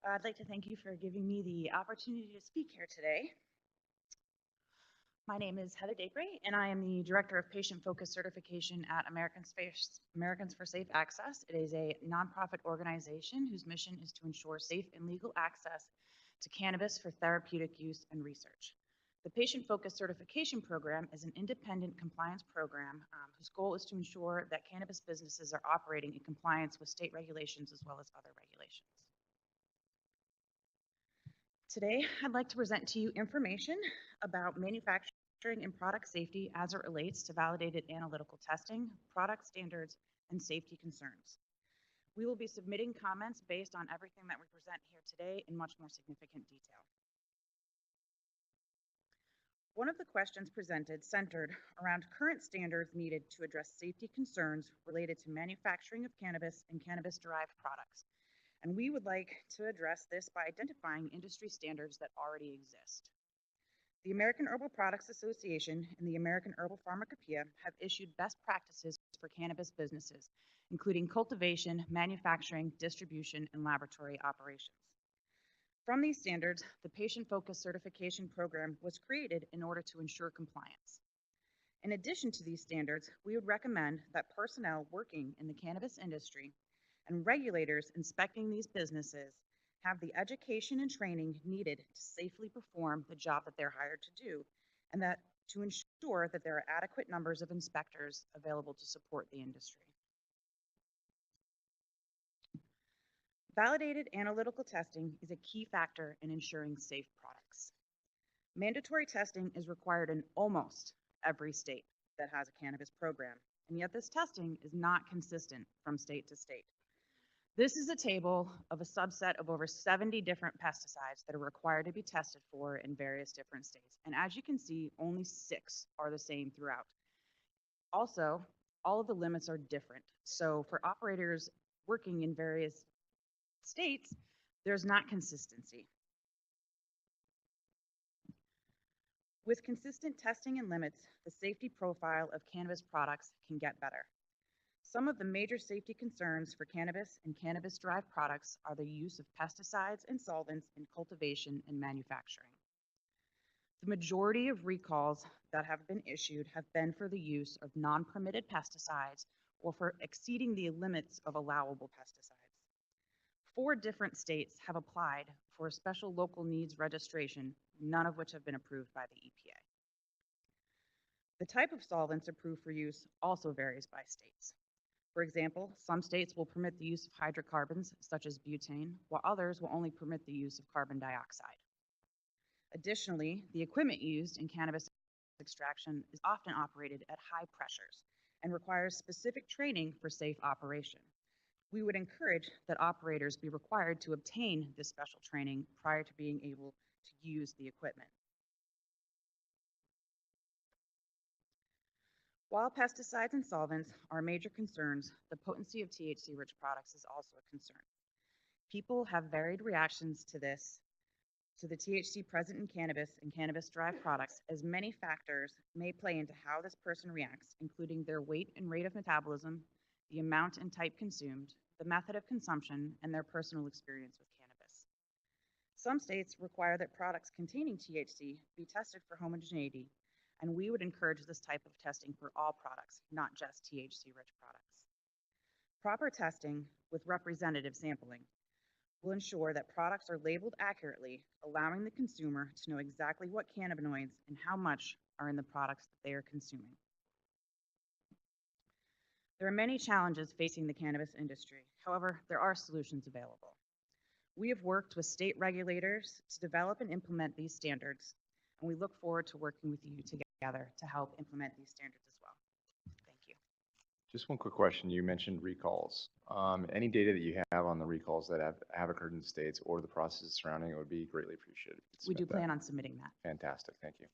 I'd like to thank you for giving me the opportunity to speak here today. My name is Heather Despres, and I am the Director of Patient-Focused Certification at Americans for Safe Access. It is a nonprofit organization whose mission is to ensure safe and legal access to cannabis for therapeutic use and research. The Patient-Focused Certification Program is an independent compliance program whose goal is to ensure that cannabis businesses are operating in compliance with state regulations as well as other regulations. Today, I'd like to present to you information about manufacturing and product safety as it relates to validated analytical testing, product standards, and safety concerns. We will be submitting comments based on everything that we present here today in much more significant detail. One of the questions presented centered around current standards needed to address safety concerns related to manufacturing of cannabis and cannabis-derived products. And we would like to address this by identifying industry standards that already exist. The American Herbal Products Association and the American Herbal Pharmacopoeia have issued best practices for cannabis businesses, including cultivation, manufacturing, distribution, and laboratory operations. From these standards, the Patient-Focused Certification Program was created in order to ensure compliance. In addition to these standards, we would recommend that personnel working in the cannabis industry and regulators inspecting these businesses have the education and training needed to safely perform the job that they're hired to do, and that to ensure that there are adequate numbers of inspectors available to support the industry. Validated analytical testing is a key factor in ensuring safe products. Mandatory testing is required in almost every state that has a cannabis program, and yet this testing is not consistent from state to state. This is a table of a subset of over 70 different pesticides that are required to be tested for in various different states. And as you can see, only 6 are the same throughout. Also, all of the limits are different. So for operators working in various states, there's not consistency. With consistent testing and limits, the safety profile of cannabis products can get better. Some of the major safety concerns for cannabis and cannabis-derived products are the use of pesticides and solvents in cultivation and manufacturing. The majority of recalls that have been issued have been for the use of non-permitted pesticides or for exceeding the limits of allowable pesticides. 4 different states have applied for a special local needs registration, none of which have been approved by the EPA. The type of solvents approved for use also varies by states. For example, some states will permit the use of hydrocarbons, such as butane, while others will only permit the use of carbon dioxide. Additionally, the equipment used in cannabis extraction is often operated at high pressures and requires specific training for safe operation. We would encourage that operators be required to obtain this special training prior to being able to use the equipment. While pesticides and solvents are major concerns, the potency of THC-rich products is also a concern. People have varied reactions to the THC present in cannabis and cannabis-derived products, as many factors may play into how this person reacts, including their weight and rate of metabolism, the amount and type consumed, the method of consumption, and their personal experience with cannabis. Some states require that products containing THC be tested for homogeneity, and we would encourage this type of testing for all products, not just THC-rich products. Proper testing with representative sampling will ensure that products are labeled accurately, allowing the consumer to know exactly what cannabinoids and how much are in the products that they are consuming. There are many challenges facing the cannabis industry. However, there are solutions available. We have worked with state regulators to develop and implement these standards, and we look forward to working with you together to help implement these standards as well. Thank you. Just one quick question. You mentioned recalls. Any data that you have on the recalls that have occurred in the states or the processes surrounding it would be greatly appreciated. We do plan on submitting that. Fantastic. Thank you.